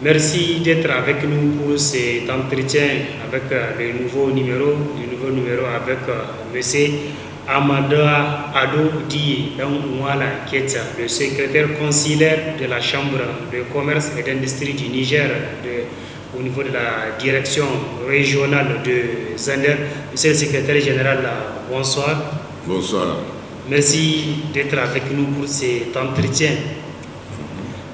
Merci d'être avec nous pour cet entretien avec le nouveau numéro avec M. Amada Ado Di Ouala, qui est le secrétaire consulaire de la Chambre de commerce et d'industrie du Niger au niveau de la direction régionale de Zander. Monsieur le secrétaire général, bonsoir. Bonsoir. Merci d'être avec nous pour cet entretien.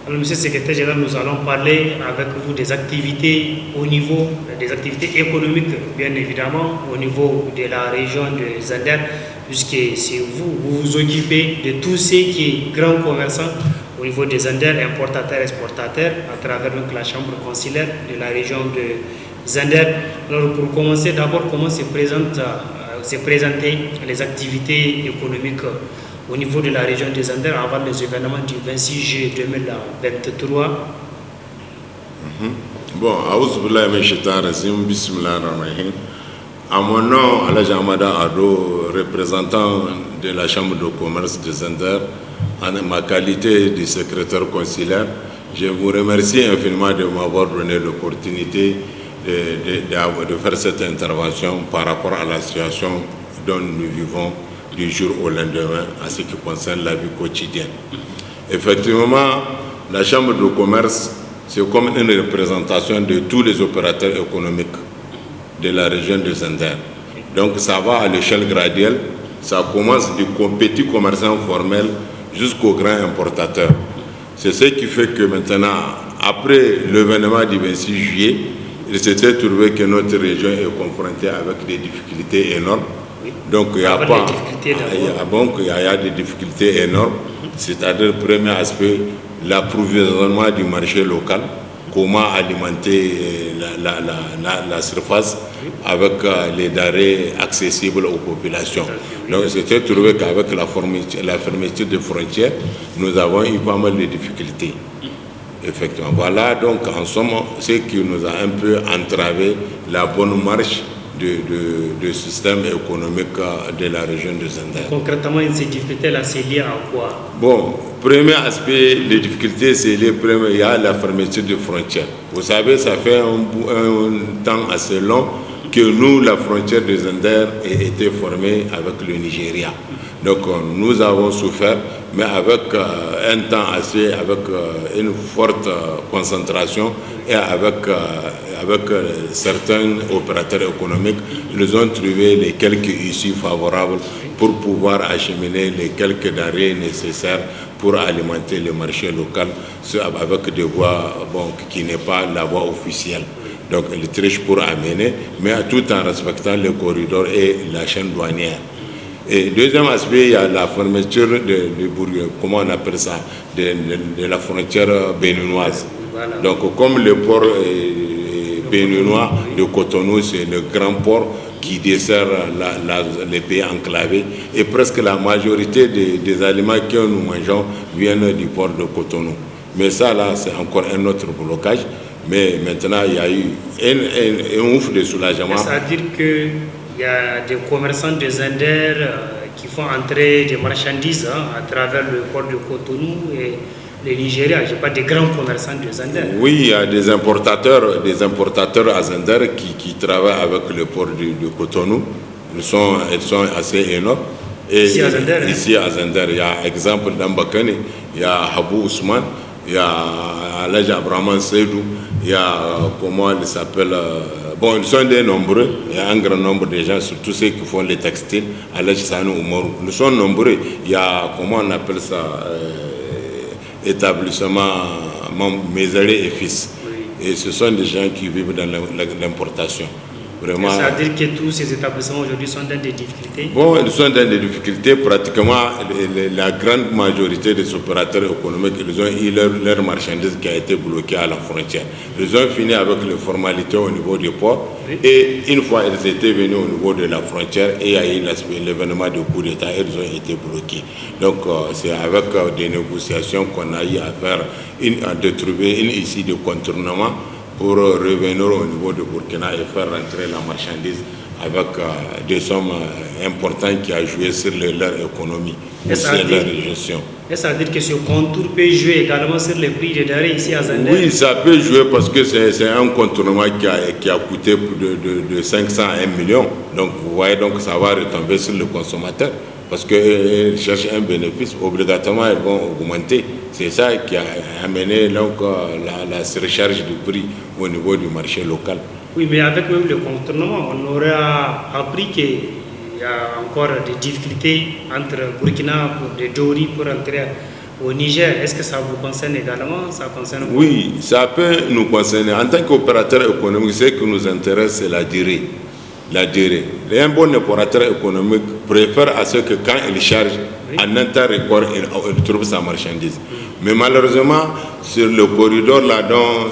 Alors, monsieur le secrétaire général, nous allons parler avec vous des activités au niveau des activités économiques, bien évidemment, au niveau de la région de Zander, puisque c'est vous vous occupez de tout ce qui est grand commerçant au niveau des Zander, importateurs, exportateurs, à travers donc, la chambre consulaire de la région de Zander. Alors, pour commencer, d'abord, comment se présenter les activités économiques au niveau de la région des Zander avant les événements du 26 juillet 2023. Bon, à mon nom, Alhaji Amada Ado, représentant de la Chambre de commerce de Zander, en ma qualité de secrétaire consulaire, je vous remercie infiniment de m'avoir donné l'opportunité de faire cette intervention par rapport à la situation dont nous vivons du jour au lendemain en ce qui concerne la vie quotidienne. Effectivement, la Chambre de commerce, c'est comme une représentation de tous les opérateurs économiques de la région de Zander. Donc ça va à l'échelle graduelle, ça commence du petit commerçant formel jusqu'aux grands importateurs. C'est ce qui fait que maintenant, après l'événement du 26 juillet, il s'était trouvé que notre région est confrontée avec des difficultés énormes. Donc il y a des difficultés énormes, c'est-à-dire le premier aspect, l'approvisionnement du marché local, comment alimenter la surface avec les denrées accessibles aux populations. Donc c'était trouvé qu'avec la fermeture des frontières, nous avons eu pas mal de difficultés. Effectivement. Voilà donc en somme ce qui nous a un peu entravé la bonne marche du système économique de la région de Zander. Concrètement, ces difficultés-là, c'est lié à quoi? Bon, premier aspect, les difficultés, c'est lié, il y a la fermeture des frontières. Vous savez, ça fait un temps assez long que nous, la frontière de Zander a été formée avec le Nigeria. Donc, nous avons souffert, mais avec un temps assez, avec une forte concentration et avec certains opérateurs économiques, ils ont trouvé les quelques issues favorables pour pouvoir acheminer les quelques denrées nécessaires pour alimenter le marché local avec des voies qui n'est pas la voie officielle. Donc, ils trichent pour amener, mais tout en respectant les corridors et la chaîne douanière. Et deuxième aspect, il y a la fermeture comment on appelle ça, de la frontière béninoise. Voilà. Donc, comme le port béninois de Cotonou, c'est le grand port qui dessert les pays enclavés, et presque la majorité des aliments que nous mangeons viennent du port de Cotonou. Mais ça, là, c'est encore un autre blocage. Mais maintenant, il y a eu un ouf de soulagement. C'est-à-dire qu'il y a des commerçants de Zander qui font entrer des marchandises à travers le port de Cotonou et le Nigeria. Je parle des grands commerçants de Zander. Oui, il y a des importateurs à Zander qui travaillent avec le port de Cotonou. Ils sont assez énormes. Et ici à Zander, il y a exemple d'Ambakane, il y a Habou Ousmane, il y a Alhaji Abraham Seydou, il y a, comment il s'appelle, ils sont des nombreux, il y a un grand nombre de gens, surtout ceux qui font les textiles, Alhaji Sanou Oumarou. Nous sommes nombreux, il y a, comment on appelle ça, établissement Mézaré et Fils. Oui. Et ce sont des gens qui vivent dans l'importation. Vraiment. C'est-à-dire que tous ces établissements aujourd'hui sont dans des difficultés? Bon, ils sont dans des difficultés. Pratiquement, la grande majorité des opérateurs économiques, ils ont eu leur marchandise qui a été bloquée à la frontière. Ils ont fini avec les formalités au niveau du port. Oui. Et une fois ils étaient venus au niveau de la frontière et il y a eu l'événement de coup d'État, ils ont été bloqués. Donc, c'est avec des négociations qu'on a eu à faire, de trouver une issue de contournement pour revenir au niveau de Burkina et faire rentrer la marchandise avec des sommes importantes qui ont joué sur leur économie, sur leur gestion. Est-ce à dire que ce contour peut jouer également sur les prix des denrées ici à Zander? Oui, ça peut jouer parce que c'est un contournement qui a coûté plus de 500 à 1 million. Donc vous voyez, donc ça va retomber sur le consommateur. Parce qu'ils cherchent un bénéfice, obligatoirement ils vont augmenter. C'est ça qui a amené donc, la surcharge du prix au niveau du marché local. Oui, mais avec même le contournement, on aurait appris qu'il y a encore des difficultés entre Burkina et Djori pour entrer au Niger. Est-ce que ça vous concerne également? Ça concerne Oui, ça peut nous concerner. En tant qu'opérateur économique, ce qui nous intéresse, c'est la durée. La durée. Un bon opérateur économique préfère à ce que quand il charge, en un temps record, il trouve sa marchandise. Mais malheureusement, sur le corridor là dont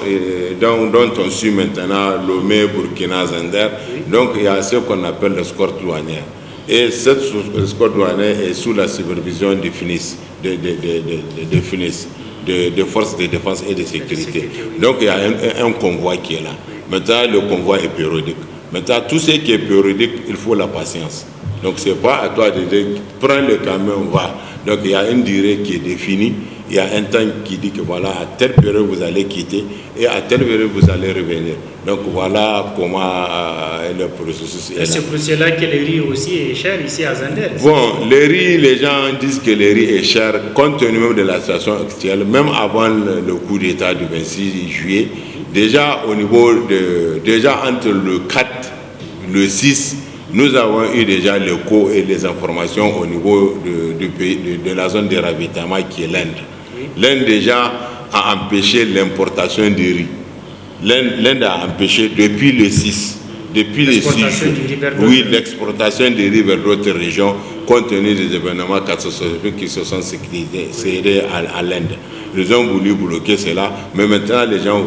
on suit maintenant, Lomé, Burkina, Zander, donc il y a ce qu'on appelle l'escorte douanière. Et cette escorte douanière est sous la supervision des FINIS, des forces de défense et de sécurité. Donc il y a un convoi qui est là. Maintenant, le convoi est périodique. Maintenant, tout ce qui est périodique, il faut la patience. Donc, ce n'est pas à toi de dire, prends le camion, va. Donc, il y a une durée qui est définie. Il y a un temps qui dit que voilà, à telle période vous allez quitter et à telle période vous allez revenir. Donc, voilà comment le processus est là. C'est pour cela que le riz aussi est cher ici à Zander. Bon, le riz, les gens disent que le riz est cher, compte tenu même de la situation actuelle, même avant le coup d'État du 26 juillet. Déjà, au niveau déjà entre le 4 et le 6, nous avons eu déjà l'écho et les informations au niveau de la zone de ravitaillement qui est l'Inde. L'Inde déjà a empêché l'importation du riz. L'Inde a empêché depuis le 6. Depuis les 6 oui, l'exportation du riz vers d'autres régions, compte tenu des événements catastrophiques qui se sont succédés à l'Inde. Ils ont voulu bloquer cela, mais maintenant les gens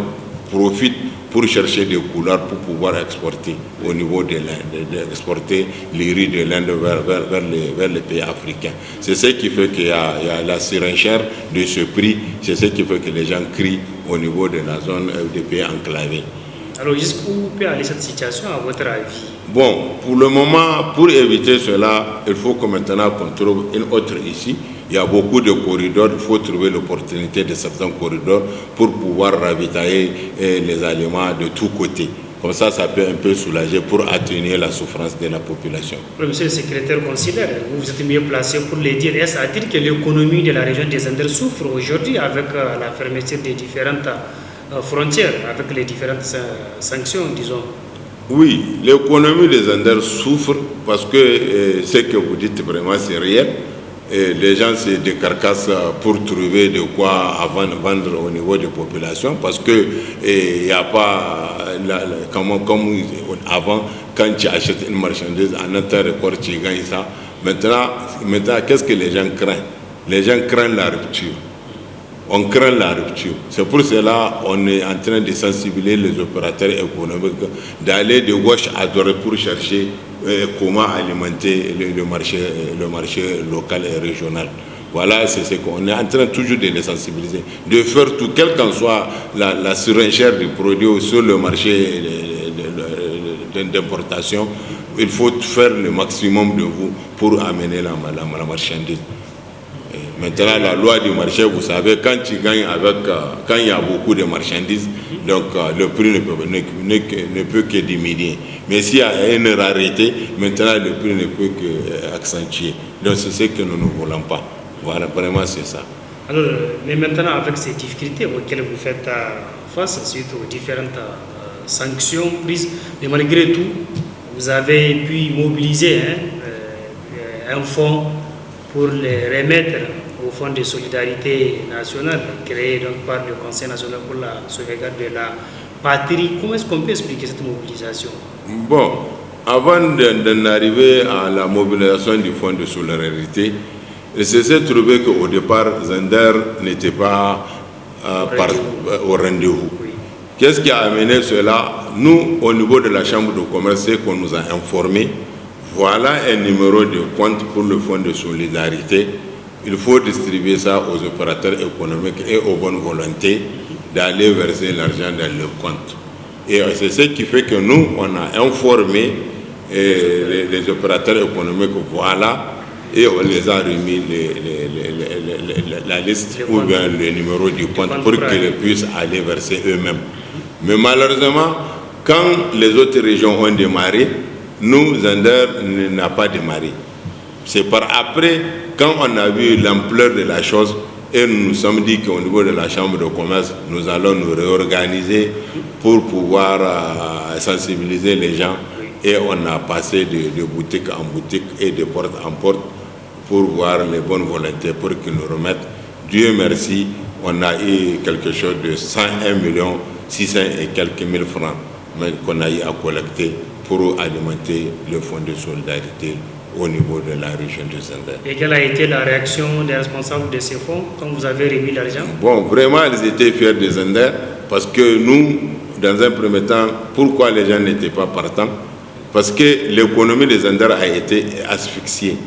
profitent pour chercher des couleurs pour pouvoir exporter au niveau de l'Inde, exporter les riz de l'Inde vers les pays africains. C'est ce qui fait qu'il y a la surenchère de ce prix, c'est ce qui fait que les gens crient au niveau de la zone des pays enclavés. Alors jusqu'où peut aller cette situation à votre avis? Bon, pour le moment, pour éviter cela, il faut que maintenant qu'on trouve une autre issue. Il y a beaucoup de corridors, il faut trouver l'opportunité de certains corridors pour pouvoir ravitailler les aliments de tous côtés. Comme ça peut un peu soulager pour atténuer la souffrance de la population. Monsieur le secrétaire consulaire, vous êtes mieux placé pour le dire. Est-ce à dire que l'économie de la région des Andes souffre aujourd'hui avec la fermeture des différentes frontières, avec les différentes sanctions, disons? Oui, l'économie des Andes souffre parce que ce que vous dites vraiment c'est réel. Et les gens se décarcassent pour trouver de quoi vendre au niveau des populations parce que il n'y a pas comme avant, quand tu achètes une marchandise en un temps record tu gagnes ça. Maintenant qu'est-ce que les gens craignent? Les gens craignent la rupture. On craint la rupture. C'est pour cela qu'on est en train de sensibiliser les opérateurs économiques d'aller de gauche à droite pour chercher comment alimenter le marché local et régional. Voilà, c'est ce qu'on est en train toujours de les sensibiliser, de faire tout, quelle qu'en soit la surenchère du produit sur le marché d'importation, il faut faire le maximum de vous pour amener la marchandise. Maintenant, la loi du marché, vous savez, quand tu gagnes quand il y a beaucoup de marchandises, donc le prix ne peut que diminuer. Mais s'il y a une rareté, maintenant le prix ne peut qu'accentuer. Donc c'est ce que nous ne voulons pas. Voilà, vraiment c'est ça. Alors, mais maintenant avec ces difficultés auxquelles vous faites face, suite aux différentes sanctions prises, mais malgré tout, vous avez pu mobiliser un fonds pour les remettre au Fonds de solidarité nationale créé donc par le Conseil national pour la sauvegarde de la patrie. Comment est-ce qu'on peut expliquer cette mobilisation? Bon, avant d'en arriver à la mobilisation du Fonds de solidarité, il s'est trouvé qu'au départ, Zander n'était pas au rendez-vous. Oui. Qu'est-ce qui a amené cela? Nous, au niveau de la Chambre de commerce, c'est qu'on nous a informé. Voilà un numéro de compte pour le Fonds de solidarité. Il faut distribuer ça aux opérateurs économiques et aux bonnes volontés d'aller verser l'argent dans le compte. Et c'est ce qui fait que nous, on a informé et les opérateurs économiques, voilà, et on les a remis la liste ou bien le numéro du compte pour qu'ils puissent aller verser eux-mêmes. Mais malheureusement, quand les autres régions ont démarré, nous, Zander, n'a pas démarré. C'est par après, quand on a vu l'ampleur de la chose, et nous nous sommes dit qu'au niveau de la Chambre de commerce, nous allons nous réorganiser pour pouvoir sensibiliser les gens. Et on a passé de boutique en boutique et de porte en porte pour voir les bonnes volontés, pour qu'ils nous remettent. Dieu merci, on a eu quelque chose de 101 600 et quelques mille francs qu'on a eu à collecter pour alimenter le fonds de solidarité au niveau de la région de Zander. Et quelle a été la réaction des responsables de ces fonds quand vous avez remis l'argent? Bon, vraiment, ils étaient fiers de Zander parce que nous, dans un premier temps, pourquoi les gens n'étaient pas partants? Parce que l'économie de Zander a été asphyxiée.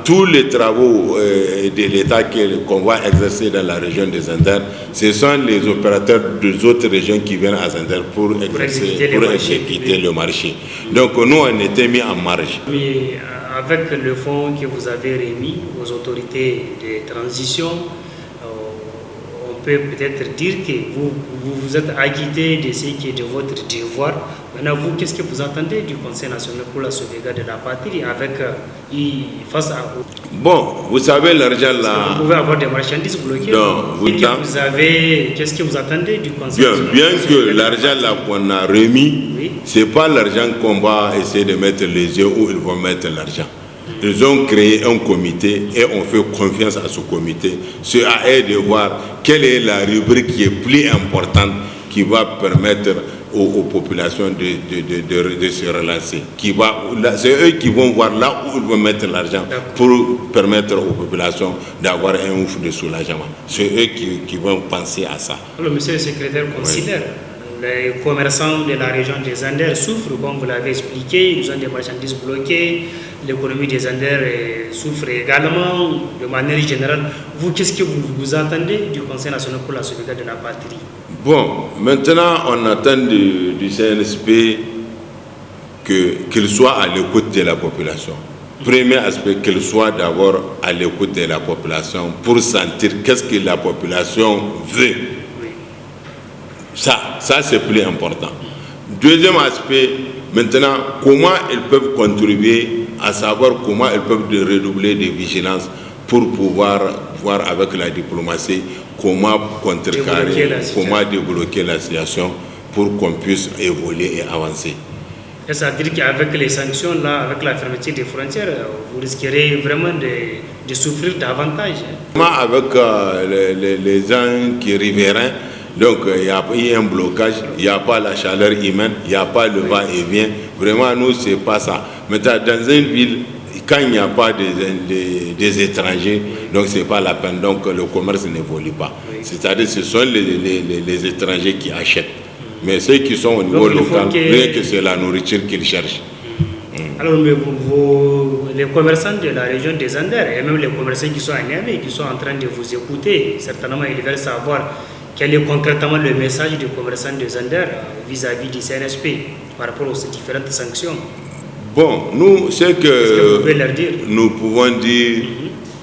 Tous les travaux de l'État qu'on va exercer dans la région de Zander, ce sont les opérateurs des autres régions qui viennent à Zander pour exécuter le marché. Donc nous, on était mis en marge. Mais avec le fonds que vous avez remis aux autorités de transition, on peut peut-être dire que vous vous êtes acquitté de ce qui est de votre devoir. Maintenant, vous, qu'est-ce que vous attendez du Conseil national pour la sauvegarde de la patrie face à vous? Bon, vous savez, l'argent là... Vous pouvez avoir des marchandises bloquées. Qu'est-ce que vous attendez du Conseil national? Bien que l'argent là qu'on a remis, oui, ce n'est pas l'argent qu'on va essayer de mettre les yeux où ils vont mettre l'argent. Ils ont créé un comité et on fait confiance à ce comité. C'est à eux de voir quelle est la rubrique qui est plus importante qui va permettre aux populations de se relancer. C'est eux qui vont voir là où ils vont mettre l'argent pour permettre aux populations d'avoir un ouf de soulagement. C'est eux qui vont penser à ça. Alors, monsieur le secrétaire consulaire, les commerçants de la région des Anders souffrent, comme vous l'avez expliqué, ils ont des marchandises bloquées, l'économie des Anders souffre également, de manière générale. Vous, qu'est-ce que vous attendez du Conseil national pour la sauvegarde de la patrie? Bon, maintenant, on attend du CNSP qu'il soit à l'écoute de la population. Premier aspect, qu'il soit d'abord à l'écoute de la population pour sentir qu'est-ce que la population veut. Ça c'est plus important. Deuxième aspect, maintenant, comment ils peuvent contribuer, à savoir comment ils peuvent redoubler de vigilance pour pouvoir voir avec la diplomatie comment contrecarrer, comment débloquer la situation pour qu'on puisse évoluer et avancer. C'est-à-dire qu'avec les sanctions, là, avec la fermeture des frontières, vous risquerez vraiment de souffrir davantage. Avec les gens qui riverains, donc il y a eu un blocage, il n'y a pas la chaleur humaine, il n'y a pas le va-et-vient. Vraiment, nous, ce n'est pas ça. Maintenant, dans une ville, quand il n'y a pas des étrangers, donc ce n'est pas la peine. Donc le commerce n'évolue pas. C'est-à-dire que ce sont les étrangers qui achètent. Mais ceux qui sont au niveau local, rien que c'est la nourriture qu'ils cherchent. Alors, mais les commerçants de la région des Anders, et même les commerçants qui sont à Niamey, qui sont en train de vous écouter, certainement ils veulent savoir quel est concrètement le message des commerçants des Anders vis-à-vis du CNSP par rapport aux différentes sanctions. Bon, nous, ce que vous pouvez leur dire? Nous pouvons dire,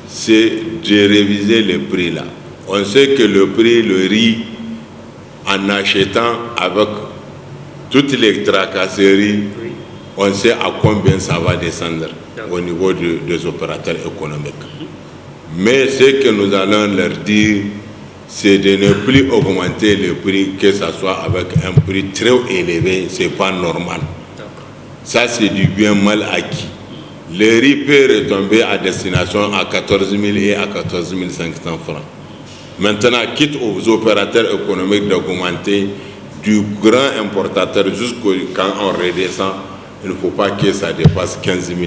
c'est de réviser les prix là. On sait que le prix, le riz, en achetant avec toutes les tracasseries, on sait à combien ça va descendre au niveau des opérateurs économiques. Mais ce que nous allons leur dire, c'est de ne plus augmenter le prix, que ce soit avec un prix très élevé, ce n'est pas normal. Ça, c'est du bien mal acquis. Le riz peut retomber à destination à 14 000 et à 14 500 francs. Maintenant, quitte aux opérateurs économiques d'augmenter du grand importateur jusqu'au quand on redescend, il ne faut pas que ça dépasse 15 000.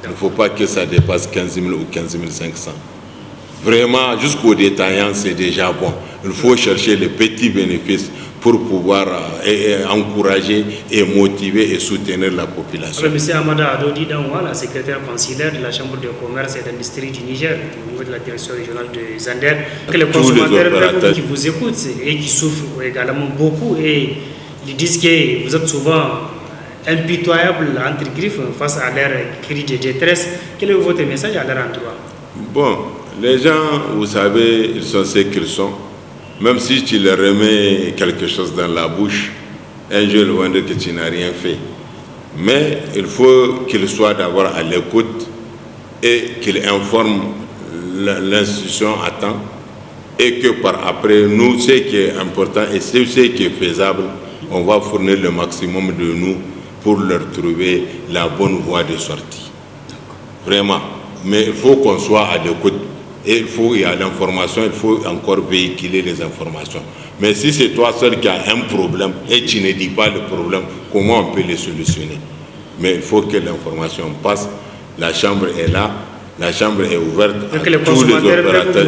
Il ne faut pas que ça dépasse 15 000 ou 15 500. Vraiment, jusqu'au détaillant, c'est déjà bon. Il faut chercher les petits bénéfices pour pouvoir encourager et motiver et soutenir la population. Alors, M. Amada Adodi Danwa, secrétaire consulaire de la Chambre de commerce et d'industrie du Niger, au niveau de la direction régionale de Zander, que les consommateurs qui vous écoutent et qui souffrent également beaucoup, et ils disent que vous êtes souvent impitoyables entre griffes face à leurs cris de détresse. Quel est votre message à leur endroit? Bon, les gens, vous savez, ils sont ce qu'ils sont. Même si tu leur remets quelque chose dans la bouche, un jour ils vont dire que tu n'as rien fait. Mais il faut qu'ils soient d'abord à l'écoute et qu'ils informent l'institution à temps, et que par après, nous, ce qui est important et ce qui est faisable, on va fournir le maximum de nous pour leur trouver la bonne voie de sortie. Vraiment. Mais il faut qu'on soit à l'écoute. Et il y a l'information, il faut encore véhiculer les informations. Mais si c'est toi seul qui as un problème et tu ne dis pas le problème, comment on peut le solutionner? Mais il faut que l'information passe. La chambre est là, la chambre est ouverte à tous les opérateurs.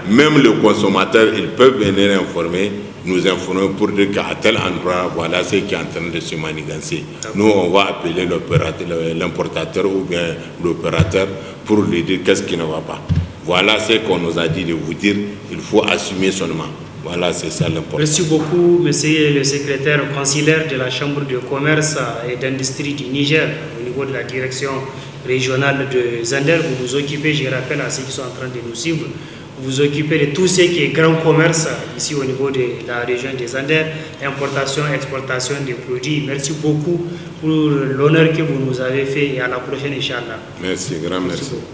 Même les consommateurs, ils peuvent venir informer, nous informer pour dire qu'à tel endroit, voilà ce qui est en train de se manigancer. Nous, on va appeler l'importateur ou bien l'opérateur pour lui dire qu'est-ce qui ne va pas. Voilà ce qu'on nous a dit de vous dire, il faut assumer seulement. Voilà, c'est ça l'important. Merci beaucoup, monsieur le secrétaire consulaire de la Chambre de commerce et d'industrie du Niger, au niveau de la direction régionale de Zander. Vous vous occupez, je rappelle à ceux qui sont en train de nous suivre, vous vous occupez de tout ce qui est grand commerce ici au niveau de la région de Zander, importation, exportation des produits. Merci beaucoup pour l'honneur que vous nous avez fait et à la prochaine, Inch'Allah. Merci, grand merci.